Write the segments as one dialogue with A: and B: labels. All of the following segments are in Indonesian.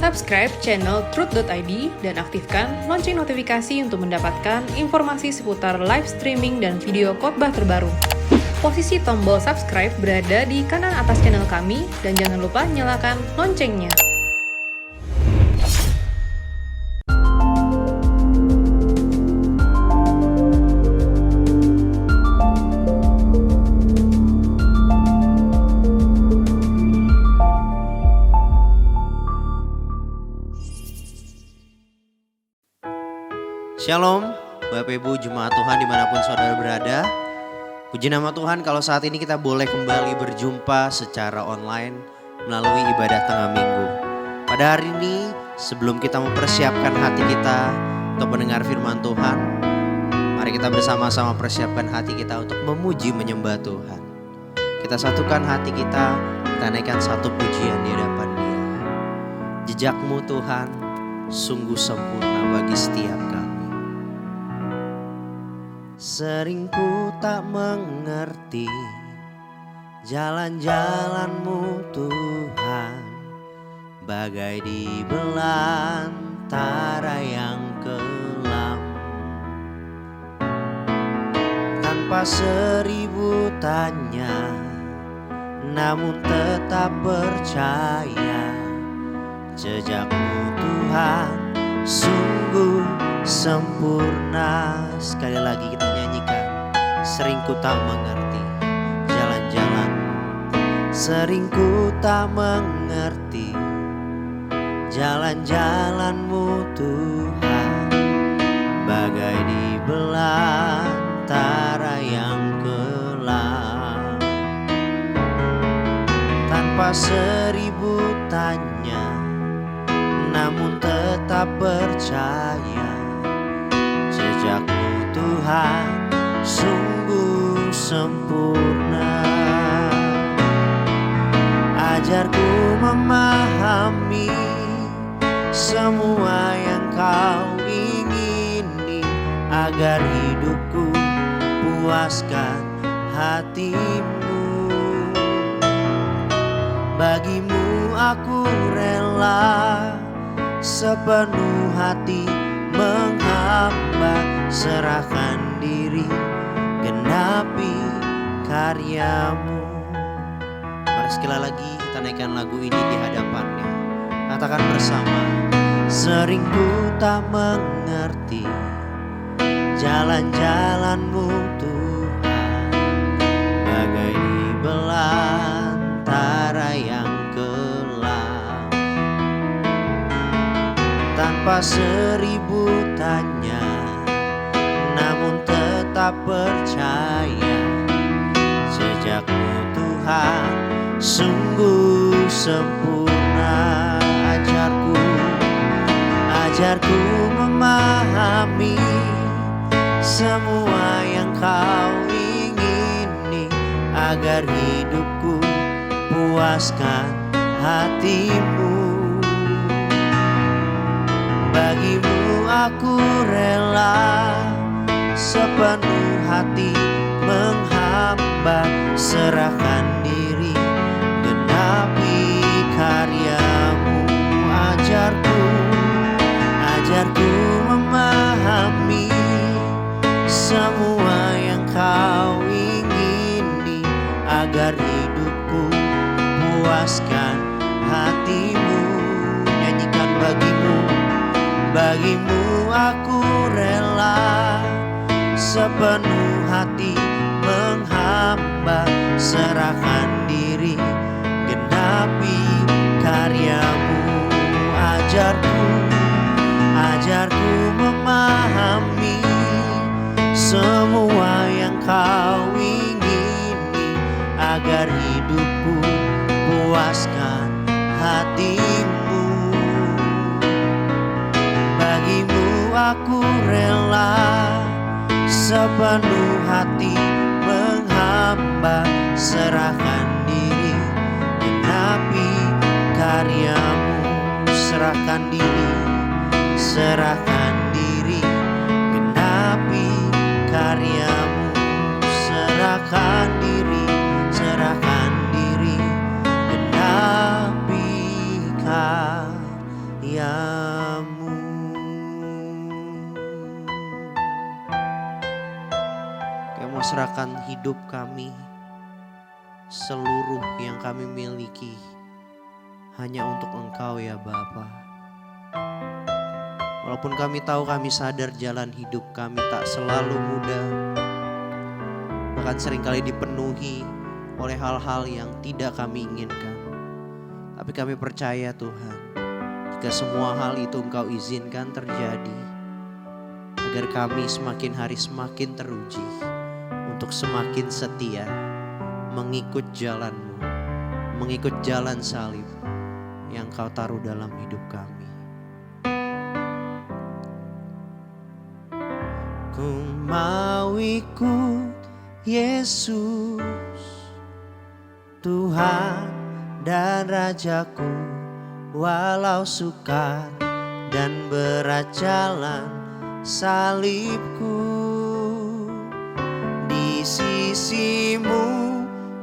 A: Subscribe channel Truth.id dan aktifkan lonceng notifikasi untuk mendapatkan informasi seputar live streaming dan video khotbah terbaru. Posisi tombol subscribe berada di kanan atas channel kami dan jangan lupa nyalakan loncengnya.
B: Shalom, Bapak Ibu Jemaat Tuhan dimanapun saudara berada. Puji nama Tuhan kalau saat ini kita boleh kembali berjumpa secara online melalui ibadah tengah minggu. Pada hari ini sebelum kita mempersiapkan hati kita untuk mendengar firman Tuhan, mari kita bersama-sama persiapkan hati kita untuk memuji menyembah Tuhan. Kita satukan hati kita naikkan satu pujian di hadapan Dia. Jejakmu Tuhan sungguh sempurna bagi setiap kami. Sering ku tak mengerti jalan-jalan-Mu Tuhan, bagai di belantara yang kelam. Tanpa seribu tanya, namun tetap percaya, jejak-Mu Tuhan sungguh sempurna. Sekali lagi kita nyanyikan. Sering ku tak mengerti jalan-jalan, sering ku tak mengerti jalan-jalan-Mu Tuhan, bagai di belantara yang kelam. Tanpa seribu tanya, namun tetap percaya, jejak-Mu Tuhan sungguh sempurna. Ajarku memahami semua yang Kau ingini, agar hidupku puaskan hati-Mu. Bagimu aku rela sepenuh hati menghamba, serahkan diri, genapi karya-Mu. Mari sekali lagi kita naikkan lagu ini di hadapan-Nya. Katakan bersama. Sering ku tak mengerti jalan-jalan-Mu Tuhan, bagai di belantara yang kelam. Tanpa seribu tanya, namun tetap percaya, jejak-Mu Tuhan sungguh sempurna. Ajarku memahami semua yang Kau ingini, agar hidupku puaskan hati-Mu. Bagimu aku rela sepenuh hati menghamba, serahkan diri, genapi karya-Mu. Ajarku memahami semua yang Kau ingini, agar hidupku puaskan hati-Mu. Nyanyikan. Bagimu aku rela sepenuh hati menghamba, serahkan diri, genapi karya-Mu. Ajarku memahami semua yang Kau ingini, agar hidupku puaskan hati-Mu. Bagimu aku rela sepenuh hati menghamba, serahkan diri, genapi karya-Mu. Serahkan diri, genapi karya-Mu. Serahkan diri, genapi Kami mau serahkan hidup kami, seluruh yang kami miliki, hanya untuk Engkau ya Bapa. Walaupun kami tahu, kami sadar jalan hidup kami tak selalu mudah, bahkan seringkali dipenuhi oleh hal-hal yang tidak kami inginkan. Tapi kami percaya Tuhan, jika semua hal itu Engkau izinkan terjadi, agar kami semakin hari semakin teruji untuk semakin setia mengikut jalan-Mu, mengikut jalan salib yang Kau taruh dalam hidup kami. Ku mau ikut Yesus, Tuhan dan Rajaku, walau sukar dan berat jalan salibku. Di sisi-Mu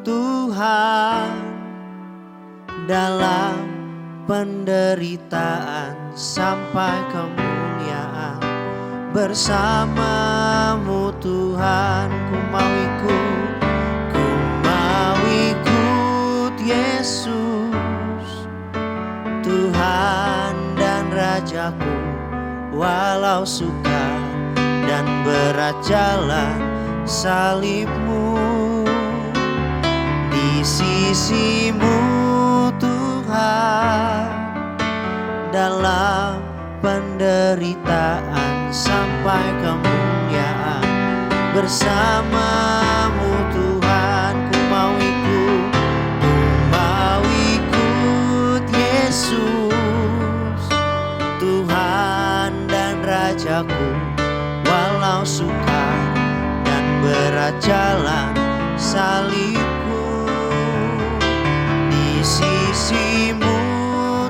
B: Tuhan, dalam penderitaan sampai kemuliaan. Bersama-Mu Tuhan, ku mau ikut Yesus, Tuhan dan Rajaku, walau sukar dan berat jalan salib-Mu. Di sisi-Mu Tuhan, dalam penderitaan sampai kemuliaan. Bersama-Mu Tuhan, ku mau ikut Yesus, Tuhan dan Rajaku, walau sukar dan berat jalan salibku. Di sisi-Mu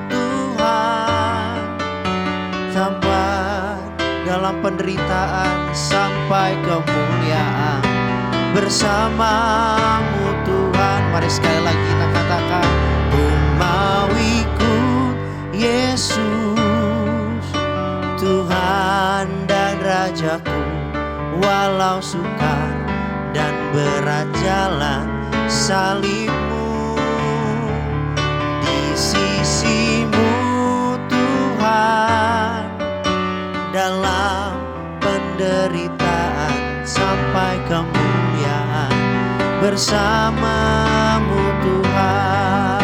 B: Tuhan, sampai dalam penderitaan sampai kemuliaan. Bersama-Mu Tuhan, mari sekali lagi kita katakan, ku mau ikut Yesus, Tuhan dan Rajaku, walau sukar dan berat jalan salib-Mu. Di sisi-Mu Tuhan, dalam penderitaan sampai kemuliaan. Bersama-Mu Tuhan,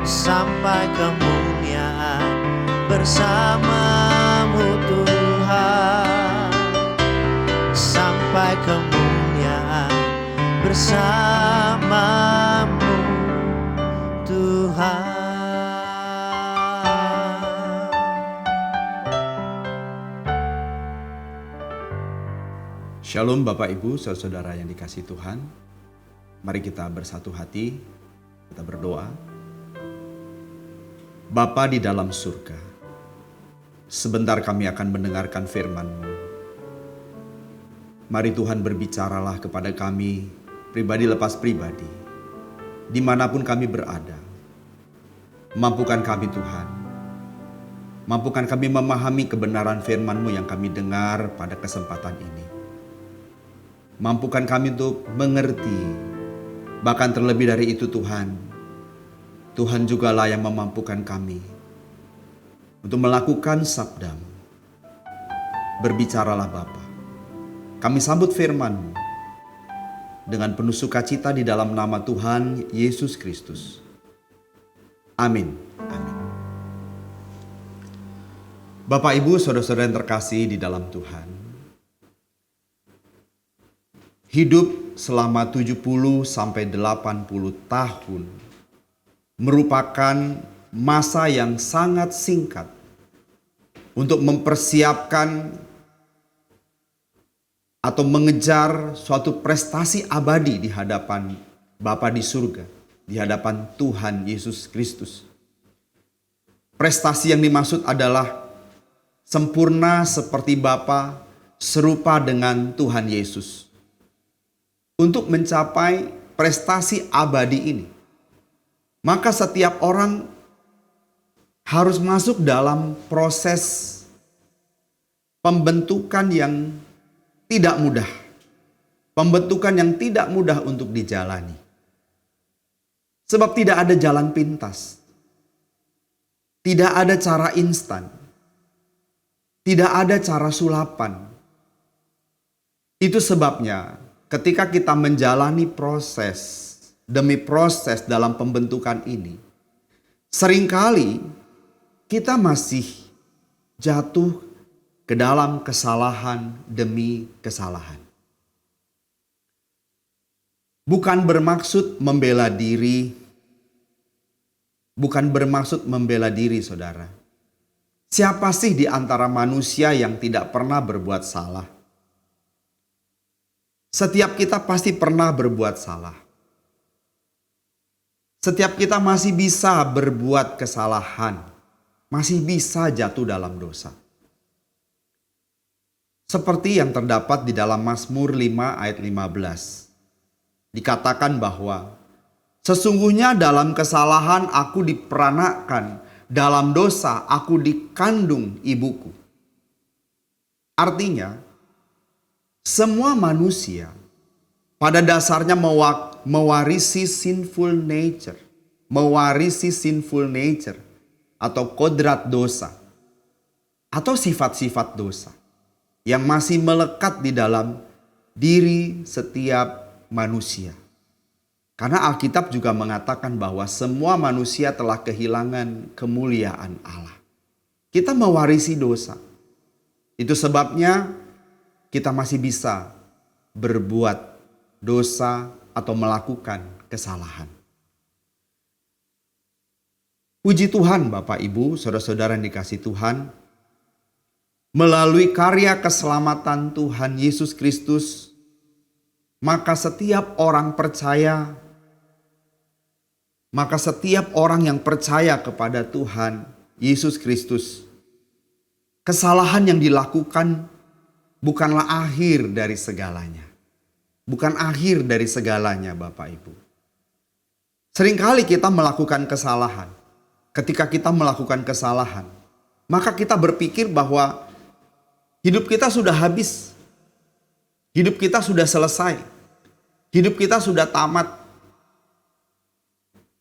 B: sampai kemuliaan. Bersama-Mu Tuhan, sampai kemuliaan. Bersama-Mu Tuhan.
C: Shalom Bapak Ibu, saudara-saudara yang dikasihi Tuhan. Mari kita bersatu hati, kita berdoa. Bapa di dalam surga, sebentar kami akan mendengarkan firman-Mu. Mari Tuhan berbicaralah kepada kami, pribadi lepas pribadi, dimanapun kami berada. Mampukan kami Tuhan, mampukan kami memahami kebenaran firman-Mu yang kami dengar pada kesempatan ini. Mampukan kami untuk mengerti, bahkan terlebih dari itu Tuhan, Tuhan jugalah yang memampukan kami untuk melakukan sabda-Mu. Berbicaralah Bapa, kami sambut firman-Mu dengan penuh sukacita di dalam nama Tuhan Yesus Kristus. Amin. Amin. Bapak Ibu, saudara-saudara yang terkasih di dalam Tuhan, hidup selama 70 sampai 80 tahun merupakan masa yang sangat singkat untuk mempersiapkan atau mengejar suatu prestasi abadi di hadapan Bapa di surga, di hadapan Tuhan Yesus Kristus. Prestasi yang dimaksud adalah sempurna seperti Bapa, serupa dengan Tuhan Yesus. Untuk mencapai prestasi abadi ini, maka setiap orang harus masuk dalam proses pembentukan yang tidak mudah. Pembentukan yang tidak mudah untuk dijalani. Sebab tidak ada jalan pintas. Tidak ada cara instan. Tidak ada cara sulapan. Itu sebabnya ketika kita menjalani proses demi proses dalam pembentukan ini, seringkali kita masih jatuh ke dalam kesalahan demi kesalahan. Bukan bermaksud membela diri, saudara. Siapa sih di antara manusia yang tidak pernah berbuat salah? Setiap kita pasti pernah berbuat salah. Setiap kita masih bisa berbuat kesalahan, masih bisa jatuh dalam dosa. Seperti yang terdapat di dalam Mazmur 5 ayat 15. Dikatakan bahwa sesungguhnya dalam kesalahan aku diperanakkan, dalam dosa aku dikandung ibuku. Artinya, semua manusia pada dasarnya mewarisi sinful nature atau kodrat dosa atau sifat-sifat dosa yang masih melekat di dalam diri setiap manusia. Karena Alkitab juga mengatakan bahwa semua manusia telah kehilangan kemuliaan Allah. Kita mewarisi dosa. Itu sebabnya kita masih bisa berbuat dosa atau melakukan kesalahan. Puji Tuhan Bapak Ibu, saudara-saudara yang dikasihi Tuhan. Melalui karya keselamatan Tuhan Yesus Kristus, maka setiap orang yang percaya kepada Tuhan Yesus Kristus, kesalahan yang dilakukan bukanlah akhir dari segalanya. Bukan akhir dari segalanya Bapak Ibu. Seringkali kita melakukan kesalahan. Ketika kita melakukan kesalahan, maka kita berpikir bahwa hidup kita sudah habis. Hidup kita sudah selesai. Hidup kita sudah tamat.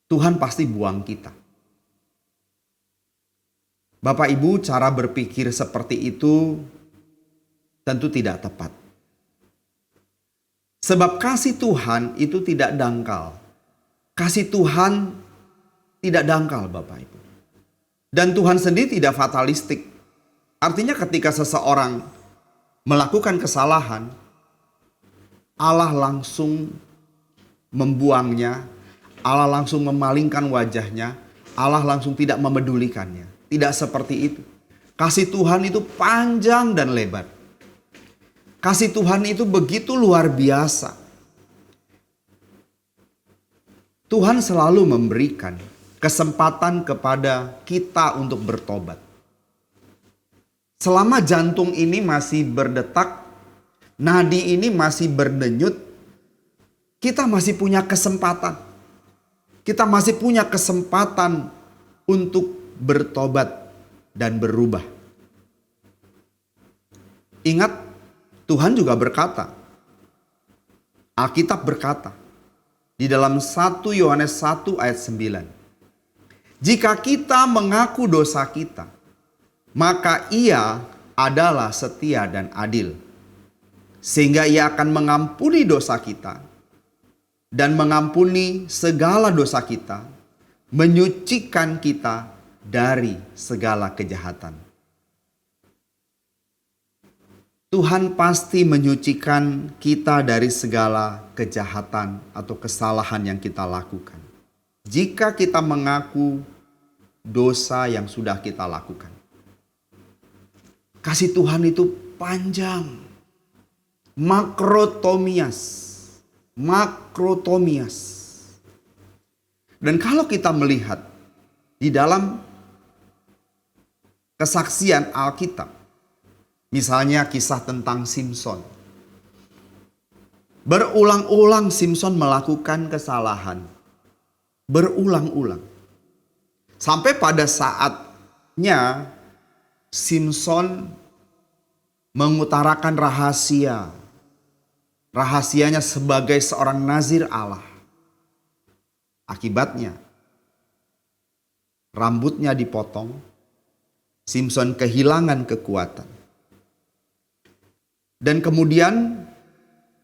C: Tuhan pasti buang kita. Bapak Ibu, cara berpikir seperti itu tentu tidak tepat. Sebab kasih Tuhan itu tidak dangkal. Kasih Tuhan tidak dangkal Bapak Ibu. Dan Tuhan sendiri tidak fatalistik. Artinya ketika seseorang melakukan kesalahan, Allah langsung membuangnya, Allah langsung memalingkan wajahnya, Allah langsung tidak memedulikannya. Tidak seperti itu. Kasih Tuhan itu panjang dan lebar. Kasih Tuhan itu begitu luar biasa. Tuhan selalu memberikan kesempatan kepada kita untuk bertobat. Selama jantung ini masih berdetak, nadi ini masih berdenyut, kita masih punya kesempatan. Kita masih punya kesempatan untuk bertobat dan berubah. Ingat, Tuhan juga berkata, Alkitab berkata, di dalam 1 Yohanes 1 ayat 9. Jika kita mengaku dosa kita, maka Ia adalah setia dan adil. Sehingga Ia akan mengampuni dosa kita dan mengampuni segala dosa kita, menyucikan kita dari segala kejahatan. Tuhan pasti menyucikan kita dari segala kejahatan atau kesalahan yang kita lakukan. Jika kita mengaku dosa yang sudah kita lakukan. Kasih Tuhan itu panjang. Makrotomias. Dan kalau kita melihat di dalam kesaksian Alkitab, misalnya kisah tentang Simson. Berulang-ulang Simson melakukan kesalahan. Berulang-ulang. Sampai pada saat saatnya Simson mengutarakan rahasianya sebagai seorang nazir Allah. Akibatnya, rambutnya dipotong, Simson kehilangan kekuatan. Dan kemudian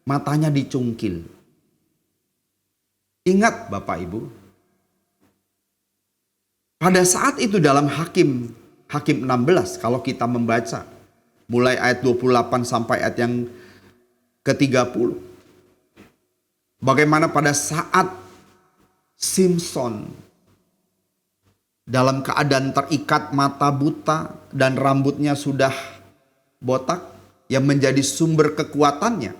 C: matanya dicungkil. Ingat Bapak Ibu, pada saat itu dalam Hakim 16 kalau kita membaca mulai ayat 28 sampai ayat yang ke-30. Bagaimana pada saat Simson dalam keadaan terikat, mata buta dan rambutnya sudah botak yang menjadi sumber kekuatannya.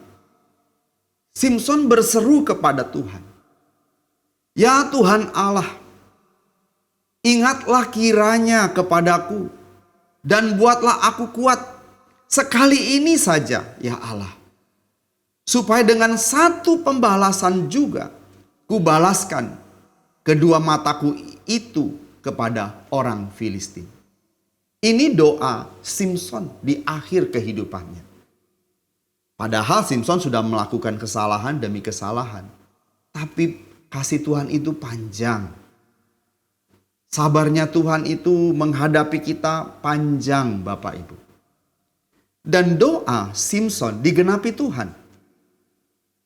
C: Simson berseru kepada Tuhan. Ya Tuhan Allah, ingatlah kiranya kepadaku dan buatlah aku kuat sekali ini saja ya Allah. Supaya dengan satu pembalasan juga kubalaskan kedua mataku itu kepada orang Filistin. Ini doa Simson di akhir kehidupannya. Padahal Simson sudah melakukan kesalahan demi kesalahan. Tapi kasih Tuhan itu panjang. Sabarnya Tuhan itu menghadapi kita panjang Bapak Ibu. Dan doa Simson digenapi Tuhan.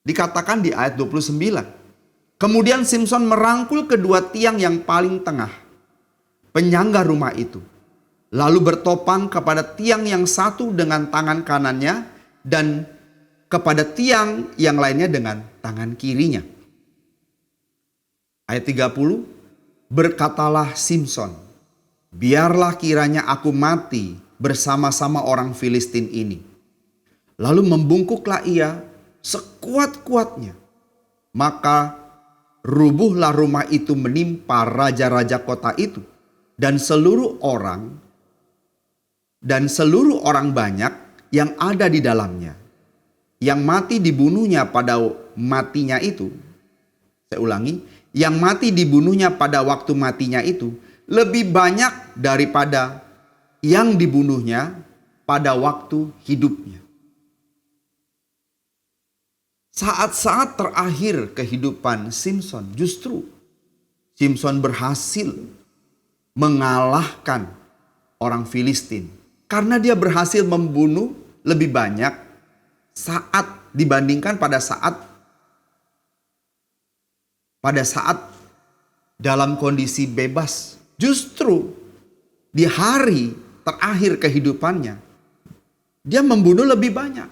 C: Dikatakan di ayat 29. Kemudian Simson merangkul kedua tiang yang paling tengah, penyangga rumah itu. Lalu bertopang kepada tiang yang satu dengan tangan kanannya dan kepada tiang yang lainnya dengan tangan kirinya. Ayat 30, berkatalah Simson, biarlah kiranya aku mati bersama-sama orang Filistin ini. Lalu membungkuklah ia sekuat-kuatnya. Maka rubuhlah rumah itu menimpa raja-raja kota itu. Dan seluruh orang banyak yang ada di dalamnya. Yang mati dibunuhnya pada matinya itu. Saya ulangi. Yang mati dibunuhnya pada waktu matinya itu lebih banyak daripada yang dibunuhnya pada waktu hidupnya. Saat-saat terakhir kehidupan Simson, justru Simson berhasil mengalahkan orang Filistin. Karena dia berhasil membunuh lebih banyak saat dibandingkan pada saat dalam kondisi bebas. Justru di hari terakhir kehidupannya, dia membunuh lebih banyak.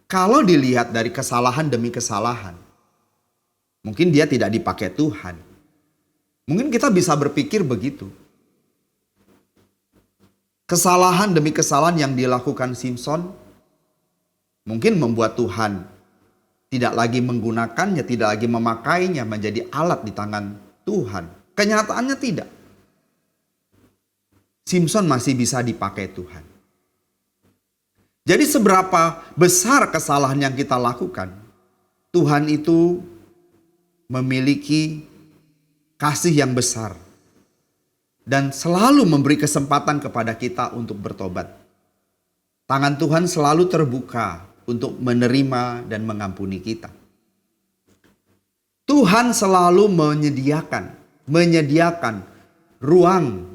C: Kalau dilihat dari kesalahan demi kesalahan, mungkin dia tidak dipakai Tuhan. Mungkin kita bisa berpikir begitu. Kesalahan demi kesalahan yang dilakukan Simson mungkin membuat Tuhan tidak lagi menggunakannya, tidak lagi memakainya menjadi alat di tangan Tuhan. Kenyataannya tidak. Simson masih bisa dipakai Tuhan. Jadi seberapa besar kesalahan yang kita lakukan, Tuhan itu memiliki kasih yang besar. Dan selalu memberi kesempatan kepada kita untuk bertobat. Tangan Tuhan selalu terbuka untuk menerima dan mengampuni kita. Tuhan selalu menyediakan ruang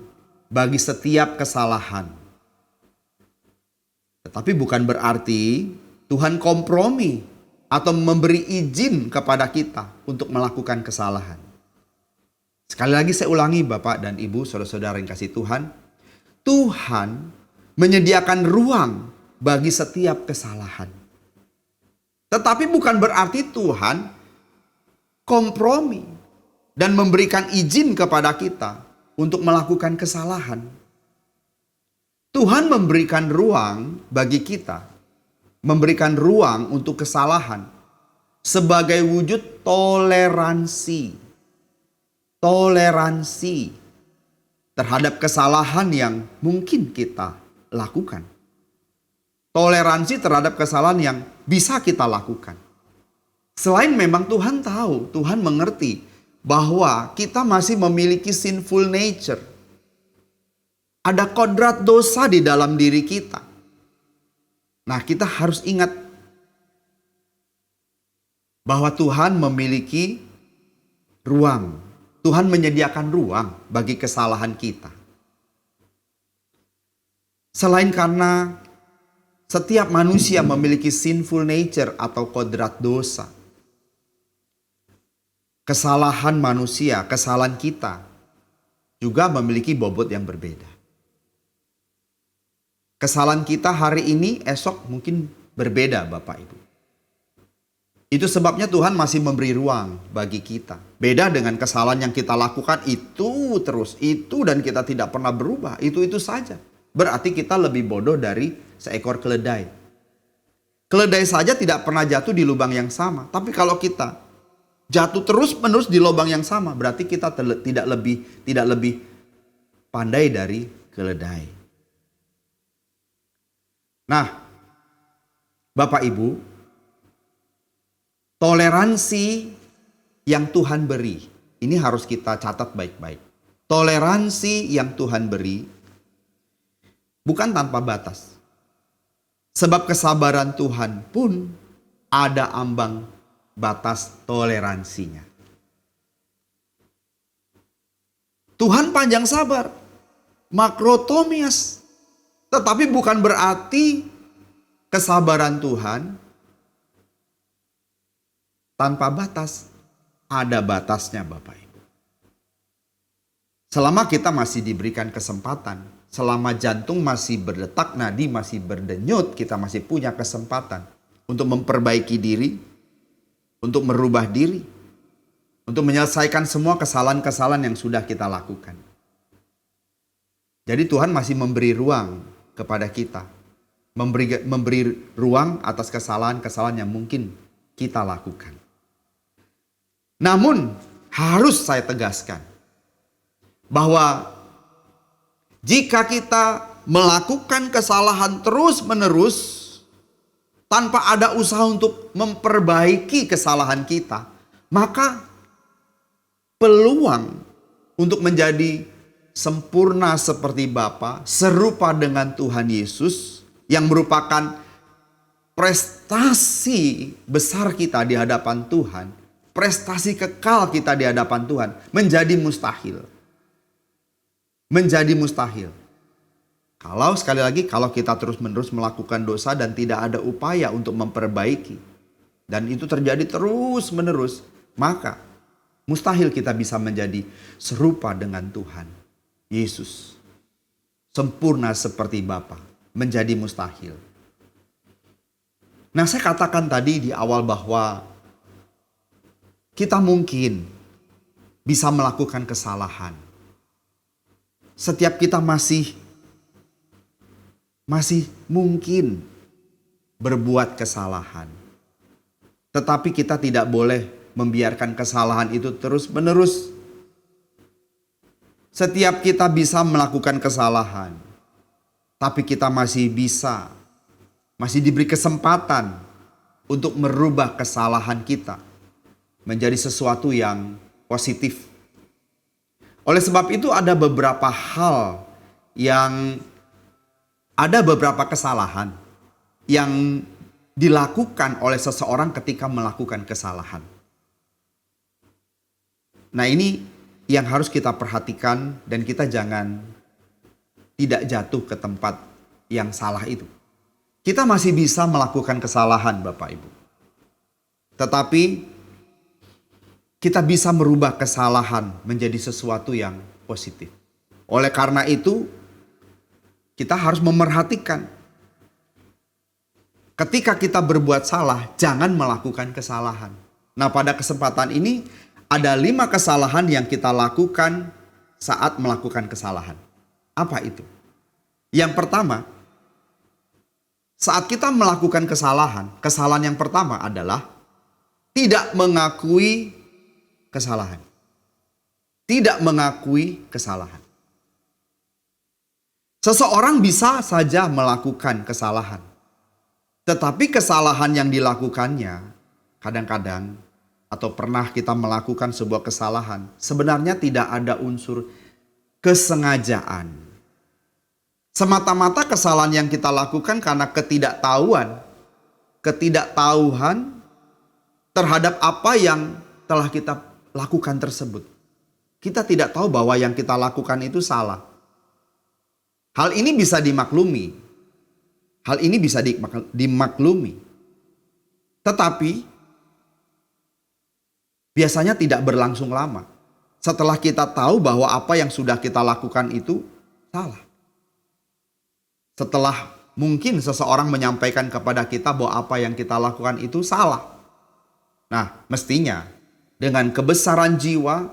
C: bagi setiap kesalahan. Tetapi bukan berarti Tuhan kompromi atau memberi izin kepada kita untuk melakukan kesalahan. Sekali lagi saya ulangi Bapak dan Ibu, saudara-saudara yang kasih Tuhan. Tuhan menyediakan ruang bagi setiap kesalahan. Tetapi bukan berarti Tuhan kompromi dan memberikan izin kepada kita untuk melakukan kesalahan. Tuhan memberikan ruang bagi kita, memberikan ruang untuk kesalahan sebagai wujud toleransi. Toleransi terhadap kesalahan yang mungkin kita lakukan. Toleransi terhadap kesalahan yang bisa kita lakukan. Selain memang Tuhan tahu, Tuhan mengerti bahwa kita masih memiliki sinful nature. Ada kodrat dosa di dalam diri kita. Nah, kita harus ingat bahwa Tuhan memiliki ruang. Tuhan menyediakan ruang bagi kesalahan kita. Selain karena setiap manusia memiliki sinful nature atau kodrat dosa. Kesalahan manusia, kesalahan kita juga memiliki bobot yang berbeda. Kesalahan kita hari ini, esok mungkin berbeda Bapak Ibu. Itu sebabnya Tuhan masih memberi ruang bagi kita. Beda dengan kesalahan yang kita lakukan itu terus, itu dan kita tidak pernah berubah, itu saja. Berarti kita lebih bodoh dari seekor keledai. Keledai saja tidak pernah jatuh di lubang yang sama. Tapi kalau kita jatuh terus-menerus di lubang yang sama, berarti kita tidak lebih pandai dari keledai. Nah, Bapak Ibu, toleransi yang Tuhan beri, ini harus kita catat baik-baik. Toleransi yang Tuhan beri bukan tanpa batas. Sebab kesabaran Tuhan pun ada ambang batas toleransinya. Tuhan panjang sabar, makrotomias. Tetapi bukan berarti kesabaran Tuhan tanpa batas. Ada batasnya Bapak Ibu. Selama kita masih diberikan kesempatan, selama jantung masih berdetak, nadi masih berdenyut, kita masih punya kesempatan untuk memperbaiki diri, untuk merubah diri, untuk menyelesaikan semua kesalahan-kesalahan yang sudah kita lakukan. Jadi Tuhan masih memberi ruang kepada kita, memberi ruang atas kesalahan-kesalahan yang mungkin kita lakukan. Namun harus saya tegaskan bahwa jika kita melakukan kesalahan terus-menerus tanpa ada usaha untuk memperbaiki kesalahan kita, maka peluang untuk menjadi sempurna seperti Bapa, serupa dengan Tuhan Yesus yang merupakan prestasi besar kita di hadapan Tuhan, prestasi kekal kita di hadapan Tuhan, menjadi mustahil. Menjadi mustahil. Kalau sekali lagi, kalau kita terus-menerus melakukan dosa dan tidak ada upaya untuk memperbaiki, dan itu terjadi terus-menerus, maka mustahil kita bisa menjadi serupa dengan Tuhan Yesus. Sempurna seperti Bapa, menjadi mustahil. Nah, saya katakan tadi di awal bahwa kita mungkin bisa melakukan kesalahan. Setiap kita masih mungkin berbuat kesalahan. Tetapi kita tidak boleh membiarkan kesalahan itu terus-menerus. Setiap kita bisa melakukan kesalahan, tapi kita masih diberi kesempatan untuk merubah kesalahan kita menjadi sesuatu yang positif. Oleh sebab itu ada beberapa kesalahan yang dilakukan oleh seseorang ketika melakukan kesalahan. Nah, ini yang harus kita perhatikan dan kita jangan tidak jatuh ke tempat yang salah itu. Kita masih bisa melakukan kesalahan Bapak Ibu. Tetapi kita bisa merubah kesalahan menjadi sesuatu yang positif. Oleh karena itu, kita harus memerhatikan. Ketika kita berbuat salah, jangan melakukan kesalahan. Nah, pada kesempatan ini ada 5 kesalahan yang kita lakukan saat melakukan kesalahan. Apa itu? Yang pertama, saat kita melakukan kesalahan yang pertama adalah tidak mengakui kesalahan. Tidak mengakui kesalahan. Seseorang bisa saja melakukan kesalahan. Tetapi kesalahan yang dilakukannya kadang-kadang atau pernah kita melakukan sebuah kesalahan, sebenarnya tidak ada unsur kesengajaan. semata-mata kesalahan yang kita lakukan karena ketidaktahuan terhadap apa yang telah kita lakukan tersebut. Kita tidak tahu bahwa yang kita lakukan itu salah. Hal ini bisa dimaklumi. Tetapi biasanya tidak berlangsung lama. Setelah kita tahu bahwa apa yang sudah kita lakukan itu salah. Setelah mungkin seseorang menyampaikan kepada kita bahwa apa yang kita lakukan itu salah. Nah, mestinya dengan kebesaran jiwa,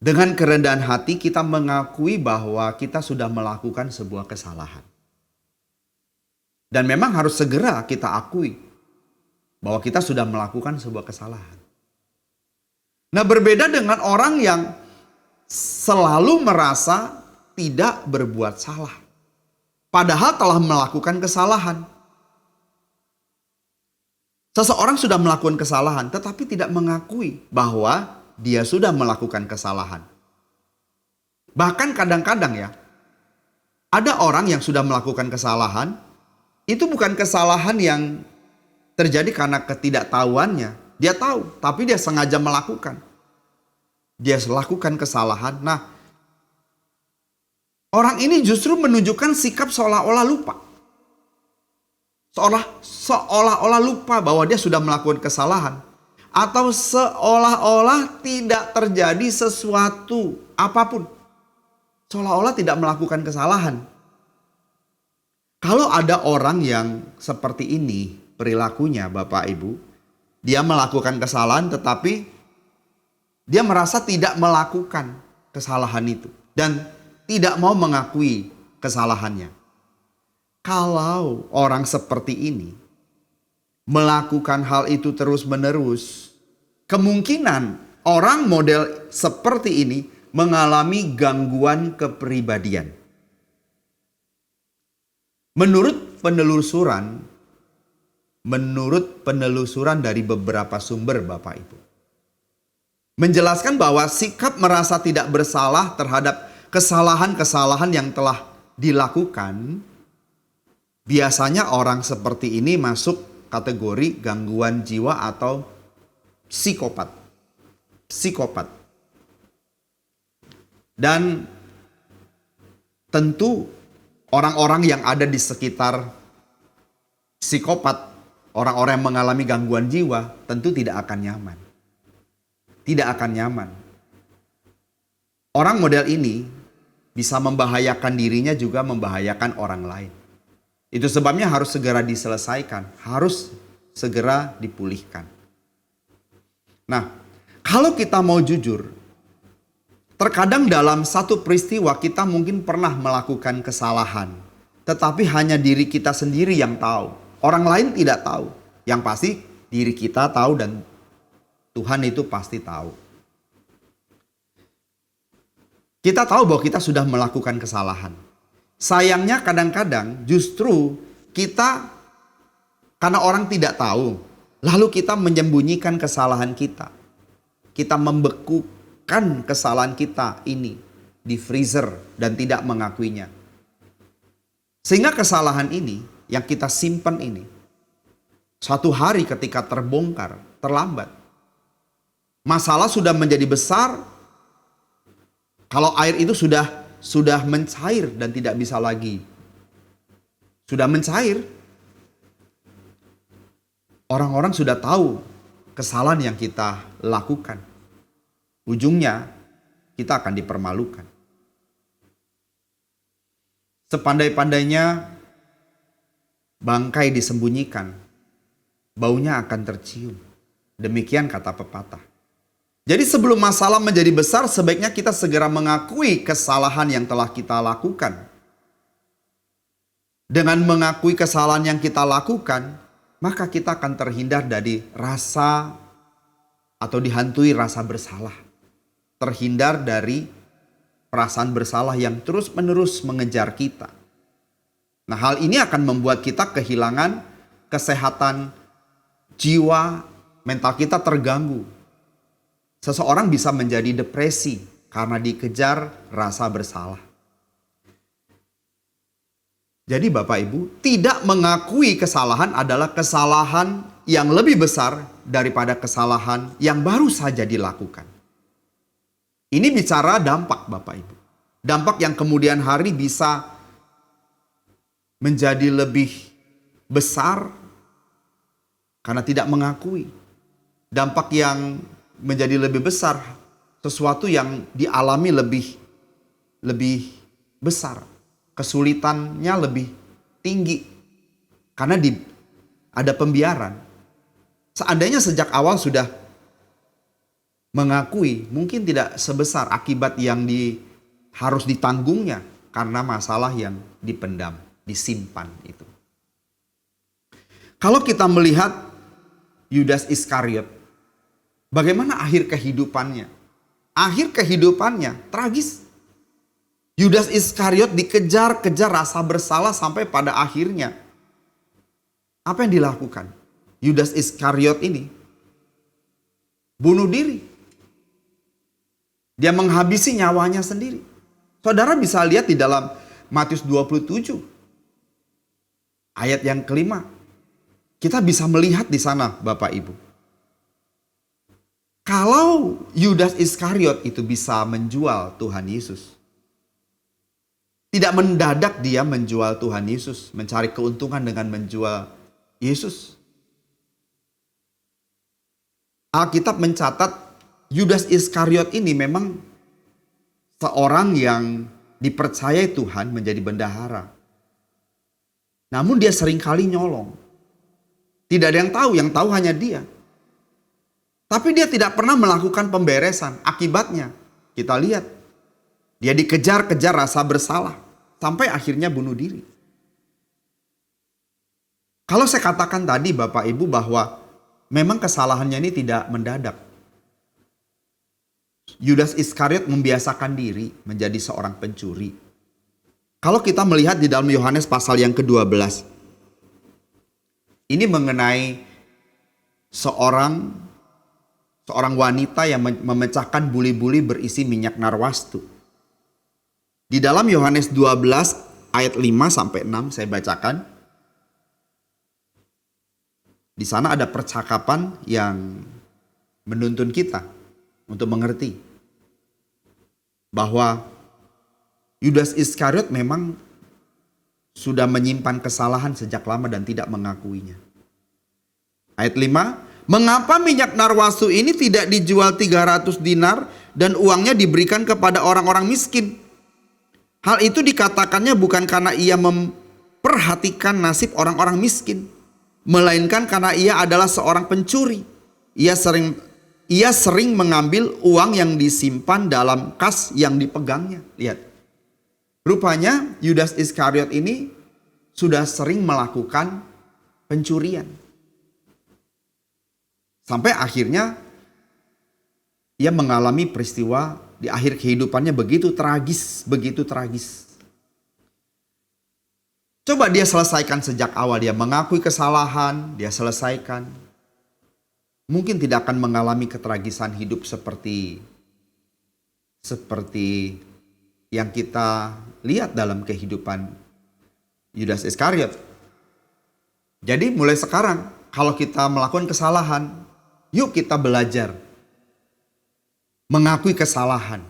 C: dengan kerendahan hati kita mengakui bahwa kita sudah melakukan sebuah kesalahan. Dan memang harus segera kita akui bahwa kita sudah melakukan sebuah kesalahan. Nah, berbeda dengan orang yang selalu merasa tidak berbuat salah, padahal telah melakukan kesalahan. Seseorang sudah melakukan kesalahan tetapi tidak mengakui bahwa dia sudah melakukan kesalahan. Bahkan kadang-kadang ya, ada orang yang sudah melakukan kesalahan, itu bukan kesalahan yang terjadi karena ketidaktahuannya. Dia tahu, tapi dia sengaja melakukan. Dia lakukan kesalahan. Nah, orang ini justru menunjukkan sikap seolah-olah lupa. Seolah-olah lupa bahwa dia sudah melakukan kesalahan. Atau seolah-olah tidak terjadi sesuatu apapun. Seolah-olah tidak melakukan kesalahan. Kalau ada orang yang seperti ini perilakunya Bapak Ibu, dia melakukan kesalahan tetapi dia merasa tidak melakukan kesalahan itu. Dan tidak mau mengakui kesalahannya. Kalau orang seperti ini melakukan hal itu terus-menerus, kemungkinan orang model seperti ini mengalami gangguan kepribadian. Menurut penelusuran dari beberapa sumber Bapak Ibu, menjelaskan bahwa sikap merasa tidak bersalah terhadap kesalahan-kesalahan yang telah dilakukan, biasanya orang seperti ini masuk kategori gangguan jiwa atau psikopat. Dan tentu orang-orang yang ada di sekitar psikopat, orang-orang yang mengalami gangguan jiwa, tentu tidak akan nyaman. Tidak akan nyaman. Orang model ini bisa membahayakan dirinya juga membahayakan orang lain. Itu sebabnya harus segera diselesaikan, harus segera dipulihkan. Nah, kalau kita mau jujur, terkadang dalam satu peristiwa kita mungkin pernah melakukan kesalahan. Tetapi hanya diri kita sendiri yang tahu. Orang lain tidak tahu. Yang pasti diri kita tahu dan Tuhan itu pasti tahu. Kita tahu bahwa kita sudah melakukan kesalahan. Sayangnya kadang-kadang justru kita, karena orang tidak tahu, lalu kita menyembunyikan kesalahan kita. Kita membekukan kesalahan kita ini di freezer dan tidak mengakuinya. Sehingga kesalahan ini yang kita simpan ini, suatu hari ketika terbongkar, terlambat. Masalah sudah menjadi besar. Kalau air itu sudah mencair dan tidak bisa lagi. Sudah mencair. Orang-orang sudah tahu kesalahan yang kita lakukan. Ujungnya kita akan dipermalukan. Sepandai-pandainya bangkai disembunyikan, baunya akan tercium. Demikian kata pepatah. Jadi sebelum masalah menjadi besar, sebaiknya kita segera mengakui kesalahan yang telah kita lakukan. Dengan mengakui kesalahan yang kita lakukan, maka kita akan terhindar dari rasa atau dihantui rasa bersalah. Terhindar dari perasaan bersalah yang terus-menerus mengejar kita. Nah, hal ini akan membuat kita kehilangan kesehatan jiwa, mental kita terganggu. Seseorang bisa menjadi depresi karena dikejar rasa bersalah. Jadi Bapak Ibu, tidak mengakui kesalahan adalah kesalahan yang lebih besar daripada kesalahan yang baru saja dilakukan. Ini bicara dampak Bapak Ibu. Dampak yang kemudian hari bisa menjadi lebih besar karena tidak mengakui. Dampak yang menjadi lebih besar, sesuatu yang dialami lebih besar. Kesulitannya lebih tinggi karena ada pembiaran. Seandainya sejak awal sudah mengakui, mungkin tidak sebesar akibat yang harus ditanggungnya karena masalah yang dipendam, disimpan itu. Kalau kita melihat Yudas Iskariot, bagaimana akhir kehidupannya? Akhir kehidupannya tragis. Yudas Iskariot dikejar-kejar rasa bersalah sampai pada akhirnya. Apa yang dilakukan? Yudas Iskariot ini bunuh diri. Dia menghabisi nyawanya sendiri. Saudara bisa lihat di dalam Matius 27. Ayat yang kelima. Kita bisa melihat di sana Bapak Ibu. Kalau Yudas Iskariot itu bisa menjual Tuhan Yesus, tidak mendadak dia menjual Tuhan Yesus, mencari keuntungan dengan menjual Yesus. Alkitab mencatat Yudas Iskariot ini memang seorang yang dipercayai Tuhan menjadi bendahara. Namun dia seringkali nyolong. Tidak ada yang tahu hanya dia. Tapi dia tidak pernah melakukan pemberesan. Akibatnya kita lihat, dia dikejar-kejar rasa bersalah. Sampai akhirnya bunuh diri. Kalau saya katakan tadi Bapak Ibu bahwa memang kesalahannya ini tidak mendadak. Yudas Iskariot membiasakan diri menjadi seorang pencuri. Kalau kita melihat di dalam Yohanes pasal yang ke-12. Ini mengenai seorang wanita yang memecahkan buli-buli berisi minyak narwastu. Di dalam Yohanes 12 ayat 5 sampai 6 saya bacakan. Di sana ada percakapan yang menuntun kita untuk mengerti bahwa Yudas Iskariot memang sudah menyimpan kesalahan sejak lama dan tidak mengakuinya. Ayat 5, mengapa minyak narwastu ini tidak dijual 300 dinar dan uangnya diberikan kepada orang-orang miskin? Hal itu dikatakannya bukan karena ia memperhatikan nasib orang-orang miskin, melainkan karena ia adalah seorang pencuri. Ia sering mengambil uang yang disimpan dalam kas yang dipegangnya. Lihat. Rupanya Yudas Iskariot ini sudah sering melakukan pencurian. Sampai akhirnya ia mengalami peristiwa di akhir kehidupannya begitu tragis. Coba dia selesaikan sejak awal, dia mengakui kesalahan, dia selesaikan. Mungkin tidak akan mengalami ketragisan hidup seperti yang kita lihat dalam kehidupan Yudas Iskariot. Jadi mulai sekarang kalau kita melakukan kesalahan, yuk kita belajar mengakui kesalahan.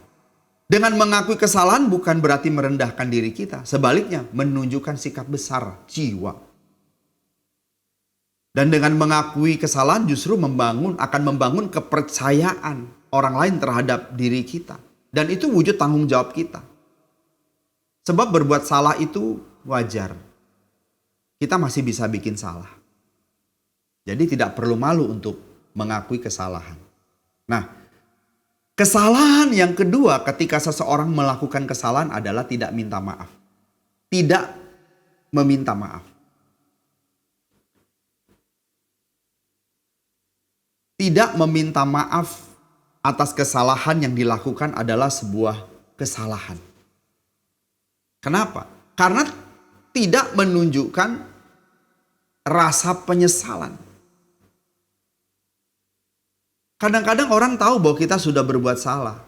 C: Dengan mengakui kesalahan bukan berarti merendahkan diri kita. Sebaliknya menunjukkan sikap besar jiwa. Dan dengan mengakui kesalahan justru akan membangun kepercayaan orang lain terhadap diri kita. Dan itu wujud tanggung jawab kita. Sebab berbuat salah itu wajar. Kita masih bisa bikin salah. Jadi tidak perlu malu untuk mengakui kesalahan. Nah, kesalahan yang kedua ketika seseorang melakukan kesalahan adalah tidak minta maaf. Tidak meminta maaf. Tidak meminta maaf atas kesalahan yang dilakukan adalah sebuah kesalahan. Kenapa? Karena tidak menunjukkan rasa penyesalan. Kadang-kadang orang tahu bahwa kita sudah berbuat salah,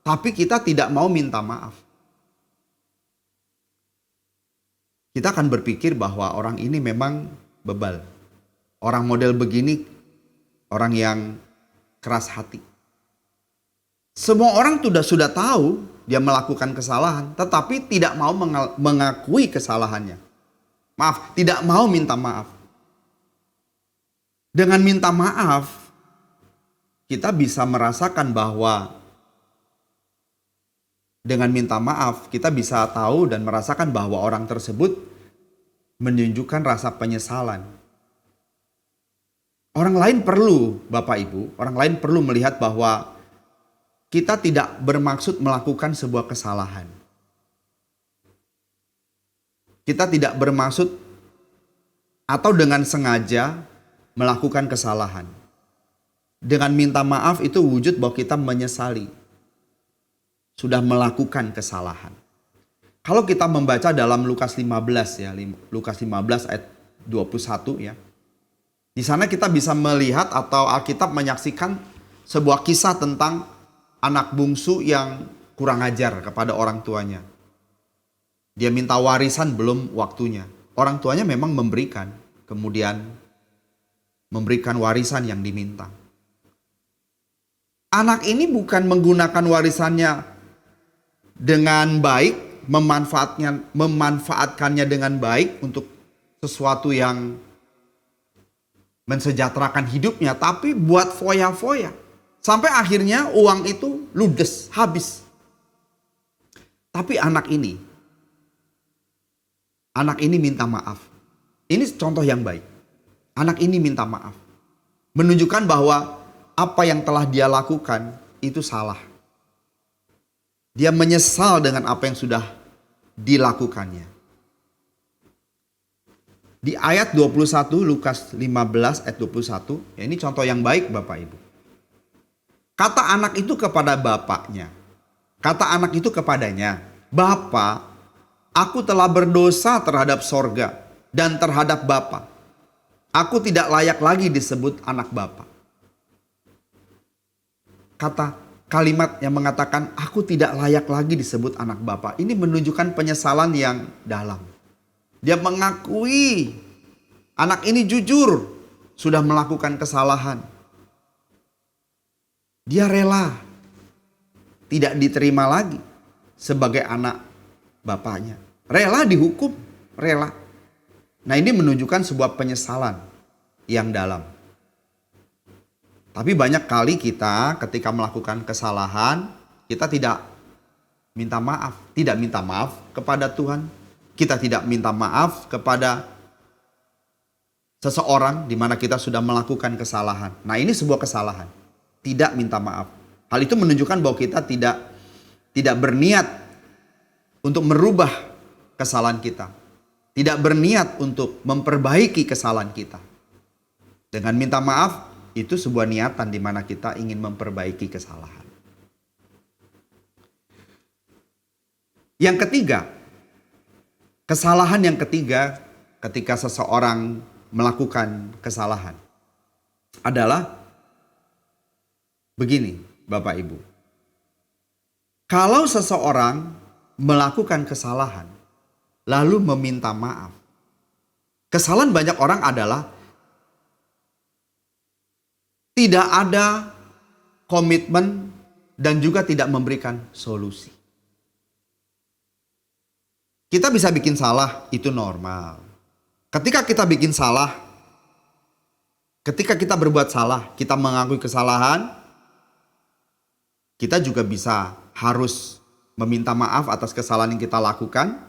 C: tapi kita tidak mau minta maaf. kita akan berpikir bahwa orang ini memang bebal. Orang model begini, orang yang keras hati. Semua orang sudah tahu dia melakukan kesalahan, tetapi tidak mau mengakui kesalahannya. Maaf, tidak mau minta maaf. Dengan minta maaf, kita bisa merasakan bahwa dengan minta maaf, kita bisa tahu dan merasakan bahwa orang tersebut menunjukkan rasa penyesalan. Orang lain perlu, Bapak Ibu, orang lain perlu melihat bahwa kita tidak bermaksud melakukan sebuah kesalahan. Kita tidak bermaksud atau dengan sengaja melakukan kesalahan. Dengan minta maaf itu wujud bahwa kita menyesali sudah melakukan kesalahan. Kalau kita membaca dalam Lukas 15 ya, Lukas 15 ayat 21 ya. Di sana kita bisa melihat atau Alkitab menyaksikan sebuah kisah tentang anak bungsu yang kurang ajar kepada orang tuanya. Dia minta warisan belum waktunya. Orang tuanya memang memberikan, kemudian memberikan warisan yang diminta. Anak ini bukan menggunakan warisannya dengan baik, memanfaatkannya dengan baik untuk sesuatu yang mensejahterakan hidupnya, tapi buat foya-foya. Sampai akhirnya uang itu ludes, habis. Tapi anak ini minta maaf. Ini contoh yang baik. Anak ini minta maaf. Menunjukkan bahwa apa yang telah dia lakukan itu salah. Dia menyesal dengan apa yang sudah dilakukannya. Di ayat 21, Lukas 15 ayat 21, ya ini contoh yang baik Bapak Ibu. Kata anak itu kepada bapaknya, kata anak itu kepadanya, "Bapa, aku telah berdosa terhadap sorga dan terhadap Bapa. Aku tidak layak lagi disebut anak Bapa." Kalimat yang mengatakan aku tidak layak lagi disebut anak Bapa ini menunjukkan penyesalan yang dalam. Dia mengakui anak ini jujur sudah melakukan kesalahan. Dia rela tidak diterima lagi sebagai anak bapaknya. Rela dihukum, rela. Nah, ini menunjukkan sebuah penyesalan yang dalam. Tapi banyak kali kita ketika melakukan kesalahan, kita tidak minta maaf. Tidak minta maaf kepada Tuhan. Kita tidak minta maaf kepada seseorang di mana kita sudah melakukan kesalahan. Nah, ini sebuah kesalahan. Tidak minta maaf. Hal itu menunjukkan bahwa kita tidak berniat untuk merubah kesalahan kita. Tidak berniat untuk memperbaiki kesalahan kita. Dengan minta maaf, itu sebuah niatan di mana kita ingin memperbaiki kesalahan. Yang ketiga, kesalahan yang ketiga ketika seseorang melakukan kesalahan adalah begini, Bapak Ibu. Kalau seseorang melakukan kesalahan lalu meminta maaf. Kesalahan banyak orang adalah tidak ada komitmen dan juga tidak memberikan solusi. Kita bisa bikin salah, itu normal. Ketika kita bikin salah, ketika kita berbuat salah, kita mengakui kesalahan, kita juga bisa harus meminta maaf atas kesalahan yang kita lakukan.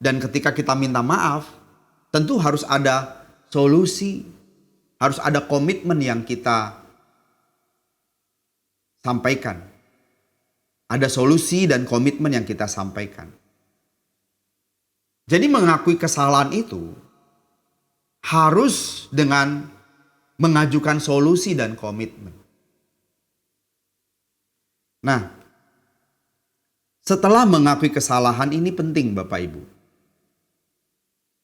C: Dan ketika kita minta maaf, tentu harus ada solusi, harus ada komitmen yang kita sampaikan. Ada solusi dan komitmen yang kita sampaikan. Jadi mengakui kesalahan itu harus dengan mengajukan solusi dan komitmen. Nah, setelah mengakui kesalahan ini penting Bapak Ibu.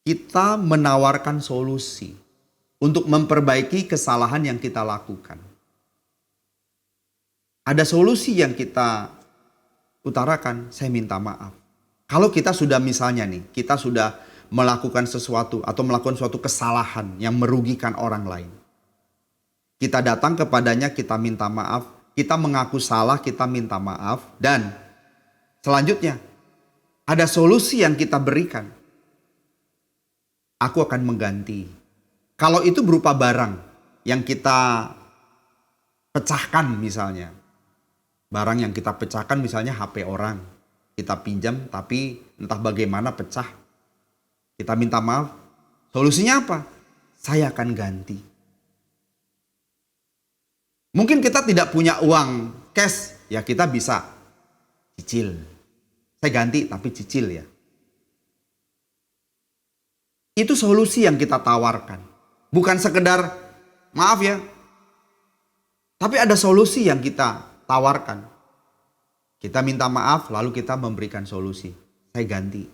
C: Kita menawarkan solusi untuk memperbaiki kesalahan yang kita lakukan. Ada solusi yang kita utarakan, saya minta maaf. Kalau kita sudah misalnya nih, kita sudah melakukan sesuatu atau melakukan suatu kesalahan yang merugikan orang lain. Kita datang kepadanya, kita minta maaf, kita mengaku salah, kita minta maaf, dan selanjutnya ada solusi yang kita berikan. Aku akan mengganti. Kalau itu berupa barang yang kita pecahkan misalnya. Barang yang kita pecahkan misalnya HP orang. Kita pinjam tapi entah bagaimana pecah. Kita minta maaf. Solusinya apa? Saya akan ganti. Mungkin kita tidak punya uang cash. Ya kita bisa cicil. Saya ganti tapi cicil ya. Itu solusi yang kita tawarkan. Bukan sekedar maaf ya. Tapi ada solusi yang kita tawarkan. Kita minta maaf lalu kita memberikan solusi. Saya ganti.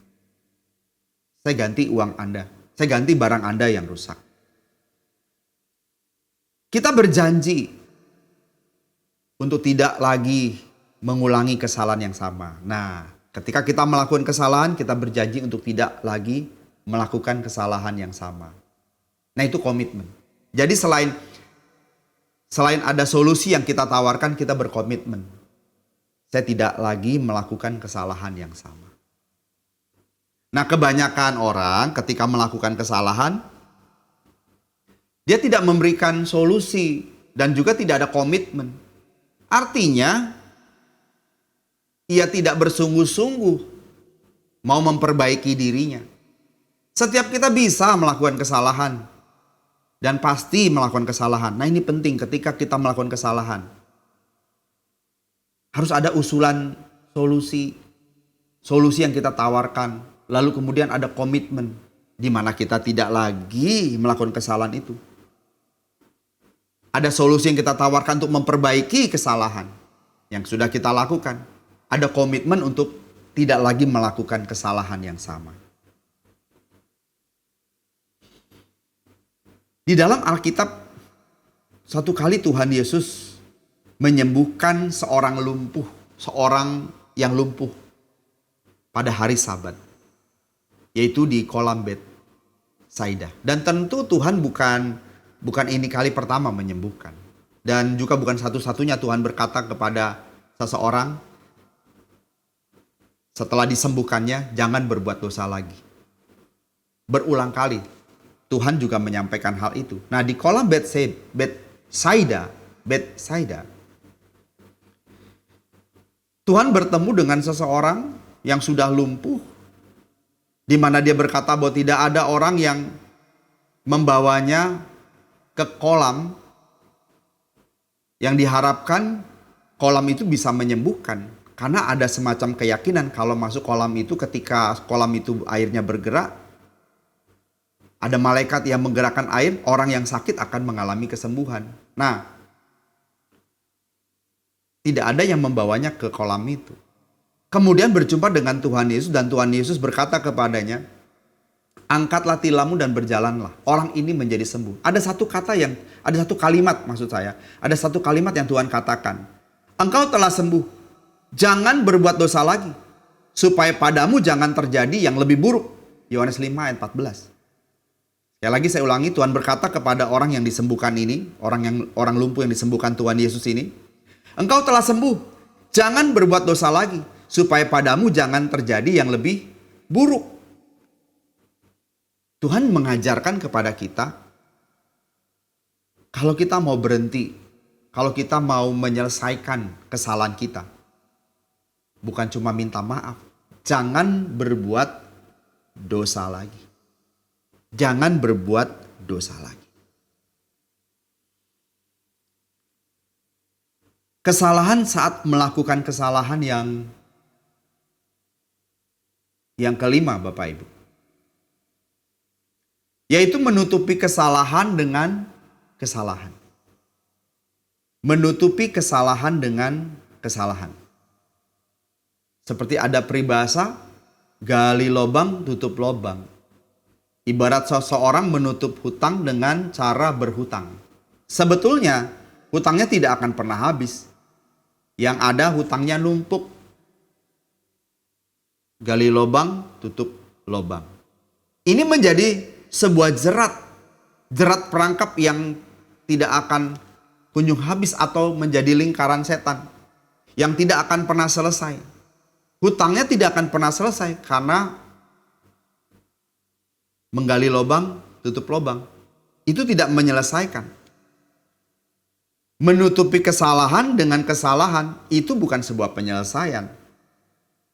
C: Saya ganti uang Anda. Saya ganti barang Anda yang rusak. Kita berjanji untuk tidak lagi mengulangi kesalahan yang sama. Nah, ketika kita melakukan kesalahan, kita berjanji untuk tidak lagi melakukan kesalahan yang sama. Nah, itu komitmen. Jadi selain ada solusi yang kita tawarkan, kita berkomitmen. Saya tidak lagi melakukan kesalahan yang sama. Nah, kebanyakan orang ketika melakukan kesalahan, dia tidak memberikan solusi dan juga tidak ada komitmen. Artinya, ia tidak bersungguh-sungguh mau memperbaiki dirinya. Setiap kita bisa melakukan kesalahan dan pasti melakukan kesalahan. Nah, ini penting ketika kita melakukan kesalahan. Harus ada usulan solusi yang kita tawarkan. Lalu kemudian ada komitmen di mana kita tidak lagi melakukan kesalahan itu. Ada solusi yang kita tawarkan untuk memperbaiki kesalahan yang sudah kita lakukan. Ada komitmen untuk tidak lagi melakukan kesalahan yang sama. Di dalam Alkitab, satu kali Tuhan Yesus menyembuhkan seorang yang lumpuh pada hari Sabat, yaitu di kolam Betsaida. Dan tentu Tuhan bukan ini kali pertama menyembuhkan. Dan juga bukan satu-satunya Tuhan berkata kepada seseorang setelah disembuhkannya, jangan berbuat dosa lagi. Berulang kali Tuhan juga menyampaikan hal itu. Nah, di kolam Betsaida, Tuhan bertemu dengan seseorang yang sudah lumpuh, di mana dia berkata bahwa tidak ada orang yang membawanya ke kolam yang diharapkan kolam itu bisa menyembuhkan. Karena ada semacam keyakinan kalau masuk kolam itu, ketika kolam itu airnya bergerak, ada malaikat yang menggerakkan air, orang yang sakit akan mengalami kesembuhan. Nah, tidak ada yang membawanya ke kolam itu. Kemudian berjumpa dengan Tuhan Yesus dan Tuhan Yesus berkata kepadanya, angkatlah tilammu dan berjalanlah. Orang ini menjadi sembuh. Ada satu kalimat yang Tuhan katakan. Engkau telah sembuh. Jangan berbuat dosa lagi, supaya padamu jangan terjadi yang lebih buruk. Yohanes 5 ayat 14. Sekali lagi saya ulangi, Tuhan berkata kepada orang yang disembuhkan ini, orang lumpuh yang disembuhkan Tuhan Yesus ini, engkau telah sembuh, jangan berbuat dosa lagi, supaya padamu jangan terjadi yang lebih buruk. Tuhan mengajarkan kepada kita, kalau kita mau berhenti, kalau kita mau menyelesaikan kesalahan kita, bukan cuma minta maaf, jangan berbuat dosa lagi. Jangan berbuat dosa lagi. Kesalahan saat melakukan kesalahan yang kelima, Bapak Ibu, yaitu menutupi kesalahan dengan kesalahan. Menutupi kesalahan dengan kesalahan. Seperti ada peribahasa, gali lubang, tutup lubang. Ibarat seseorang menutup hutang dengan cara berhutang. Sebetulnya hutangnya tidak akan pernah habis. Yang ada hutangnya numpuk. Gali lubang, tutup lubang. Ini menjadi sebuah jerat perangkap yang tidak akan kunjung habis atau menjadi lingkaran setan yang tidak akan pernah selesai. Hutangnya tidak akan pernah selesai karena menggali lubang, tutup lubang. Itu tidak menyelesaikan. Menutupi kesalahan dengan kesalahan itu bukan sebuah penyelesaian.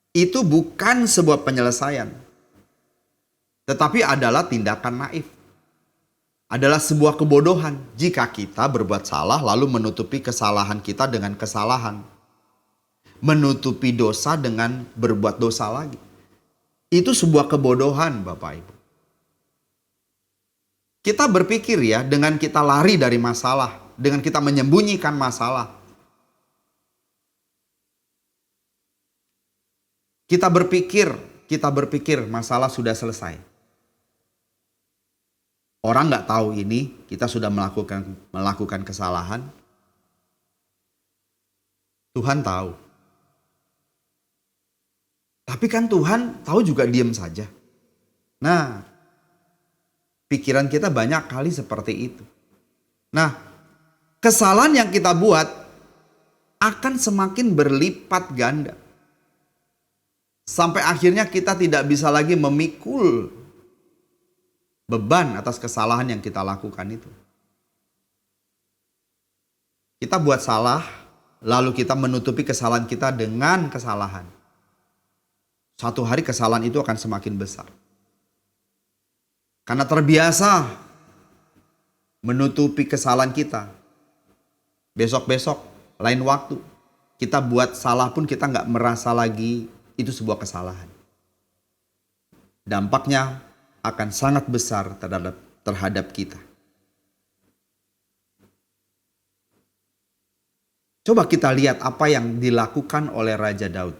C: Itu bukan sebuah penyelesaian. Tetapi adalah tindakan naif. Adalah sebuah kebodohan jika kita berbuat salah lalu menutupi kesalahan kita dengan kesalahan. Menutupi dosa dengan berbuat dosa lagi. Itu sebuah kebodohan, Bapak Ibu. Kita berpikir ya, dengan kita lari dari masalah, dengan kita menyembunyikan masalah. Kita berpikir masalah sudah selesai. Orang nggak tahu ini, kita sudah melakukan kesalahan. Tuhan tahu. Tapi kan Tuhan tahu juga diam saja. Nah, pikiran kita banyak kali seperti itu. Nah, kesalahan yang kita buat akan semakin berlipat ganda. Sampai akhirnya kita tidak bisa lagi memikul beban atas kesalahan yang kita lakukan itu. Kita buat salah, lalu kita menutupi kesalahan kita dengan kesalahan. Suatu hari kesalahan itu akan semakin besar. Karena terbiasa menutupi kesalahan kita. Besok-besok, lain waktu, kita buat salah pun kita nggak merasa lagi itu sebuah kesalahan. Dampaknya akan sangat besar terhadap kita. Coba kita lihat apa yang dilakukan oleh Raja Daud.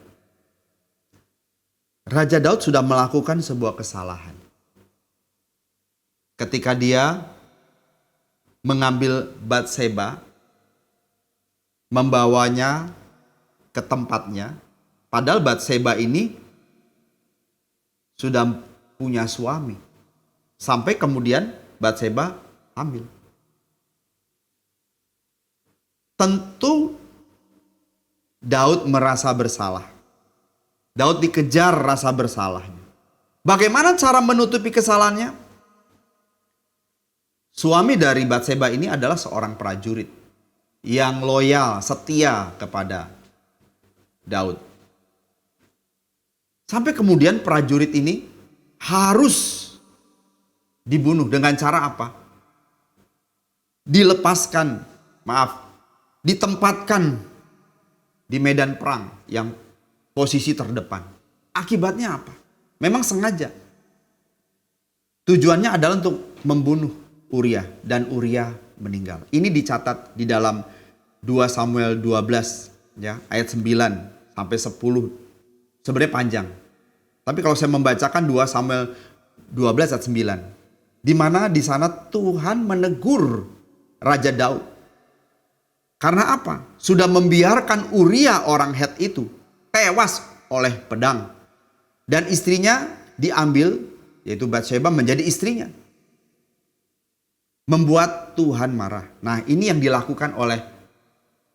C: Raja Daud sudah melakukan sebuah kesalahan. Ketika dia mengambil Batseba, membawanya ke tempatnya, padahal Batseba ini sudah punya suami. Sampai kemudian Batseba hamil. Tentu Daud merasa bersalah. Daud dikejar rasa bersalahnya. Bagaimana cara menutupi kesalahannya? Suami dari Batseba ini adalah seorang prajurit yang loyal, setia kepada Daud. Sampai kemudian prajurit ini harus dibunuh dengan cara apa? Ditempatkan di medan perang yang posisi terdepan. Akibatnya apa? Memang sengaja. Tujuannya adalah untuk membunuh Uria dan Uria meninggal. Ini dicatat di dalam 2 Samuel 12 ya, ayat 9 sampai 10. Sebenarnya panjang. Tapi kalau saya membacakan 2 Samuel 12 ayat 9. Di mana di sana Tuhan menegur Raja Daud. Karena apa? Sudah membiarkan Uria orang Het itu tewas oleh pedang. Dan istrinya diambil, yaitu Batseba menjadi istrinya. Membuat Tuhan marah. Nah, ini yang dilakukan oleh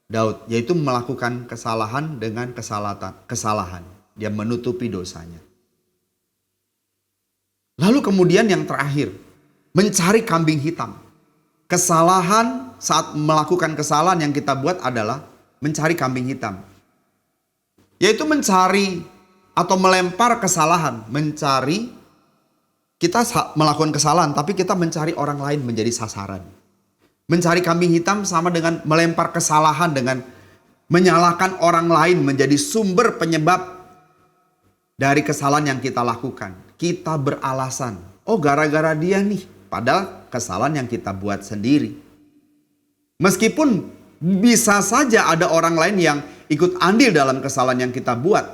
C: Daud, yaitu melakukan kesalahan dengan kesalahan. Dia menutupi dosanya. Lalu kemudian yang terakhir, mencari kambing hitam. Kesalahan saat melakukan kesalahan yang kita buat adalah mencari kambing hitam. Yaitu mencari atau melempar kesalahan. Kita melakukan kesalahan tapi kita mencari orang lain menjadi sasaran. Mencari kambing hitam sama dengan melempar kesalahan dengan menyalahkan orang lain menjadi sumber penyebab dari kesalahan yang kita lakukan. Kita beralasan, oh gara-gara dia nih. Padahal kesalahan yang kita buat sendiri. Meskipun bisa saja ada orang lain yang ikut andil dalam kesalahan yang kita buat.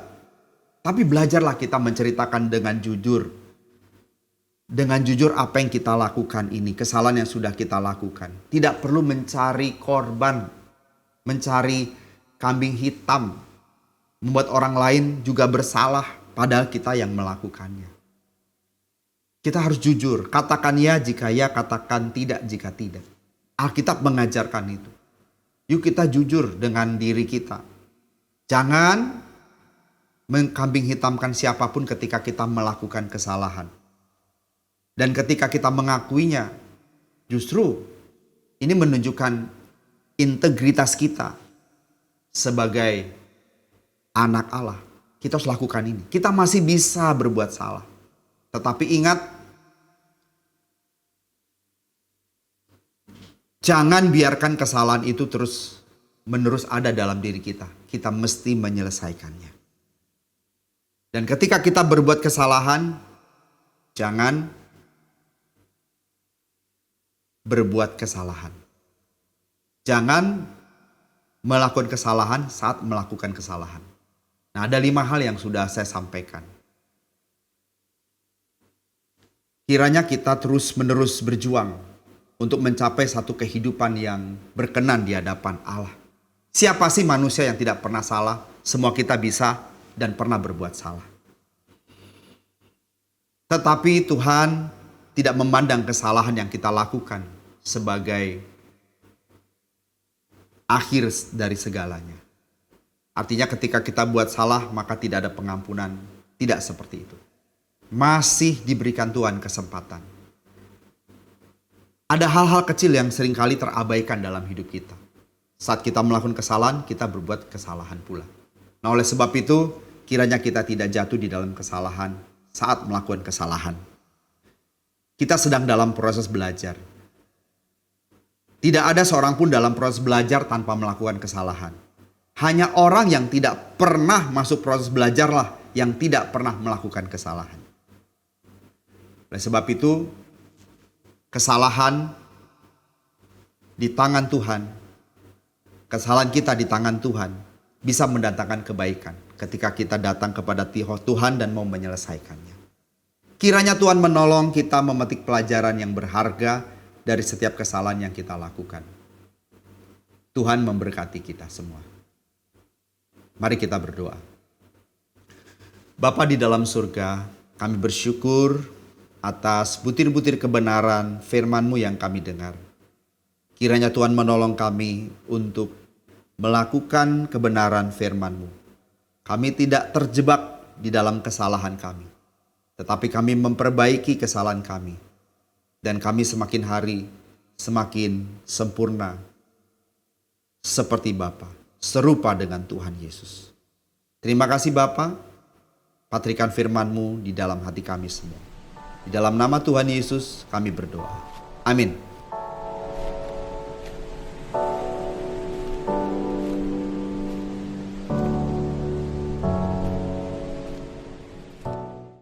C: Tapi belajarlah kita menceritakan dengan jujur. Dengan jujur apa yang kita lakukan ini. Kesalahan yang sudah kita lakukan. Tidak perlu mencari korban. Mencari kambing hitam. Membuat orang lain juga bersalah. Padahal kita yang melakukannya. Kita harus jujur, katakan ya jika ya, katakan tidak jika tidak. Alkitab mengajarkan itu. Yuk kita jujur dengan diri kita. Jangan mengkambing hitamkan siapapun ketika kita melakukan kesalahan. Dan ketika kita mengakuinya, justru ini menunjukkan integritas kita sebagai anak Allah. Kita harus lakukan ini. Kita masih bisa berbuat salah. Tetapi ingat, jangan biarkan kesalahan itu terus menerus ada dalam diri kita. Kita mesti menyelesaikannya. Dan ketika kita berbuat kesalahan, jangan berbuat kesalahan. Jangan melakukan kesalahan saat melakukan kesalahan. Nah, ada 5 hal yang sudah saya sampaikan. Kiranya kita terus-menerus berjuang untuk mencapai satu kehidupan yang berkenan di hadapan Allah. Siapa sih manusia yang tidak pernah salah? Semua kita bisa dan pernah berbuat salah. Tetapi Tuhan tidak memandang kesalahan yang kita lakukan sebagai akhir dari segalanya. Artinya ketika kita buat salah maka tidak ada pengampunan. Tidak seperti itu. Masih diberikan Tuhan kesempatan. Ada hal-hal kecil yang seringkali terabaikan dalam hidup kita. Saat kita melakukan kesalahan, kita berbuat kesalahan pula. Nah, oleh sebab itu, kiranya kita tidak jatuh di dalam kesalahan saat melakukan kesalahan. Kita sedang dalam proses belajar. Tidak ada seorang pun dalam proses belajar tanpa melakukan kesalahan. Hanya orang yang tidak pernah masuk proses belajarlah yang tidak pernah melakukan kesalahan. Oleh sebab itu, kesalahan di tangan Tuhan, kesalahan kita di tangan Tuhan bisa mendatangkan kebaikan ketika kita datang kepada Tuhan dan mau menyelesaikannya. Kiranya Tuhan menolong kita memetik pelajaran yang berharga dari setiap kesalahan yang kita lakukan. Tuhan memberkati kita semua. Mari kita berdoa. Bapa di dalam surga, kami bersyukur atas butir-butir kebenaran firman-Mu yang kami dengar. Kiranya Tuhan menolong kami untuk melakukan kebenaran firman-Mu. Kami tidak terjebak di dalam kesalahan kami, tetapi kami memperbaiki kesalahan kami. Dan kami semakin hari semakin sempurna seperti Bapa, serupa dengan Tuhan Yesus. Terima kasih Bapa, patrikan firman-Mu di dalam hati kami semua. Di dalam nama Tuhan Yesus kami berdoa. Amin.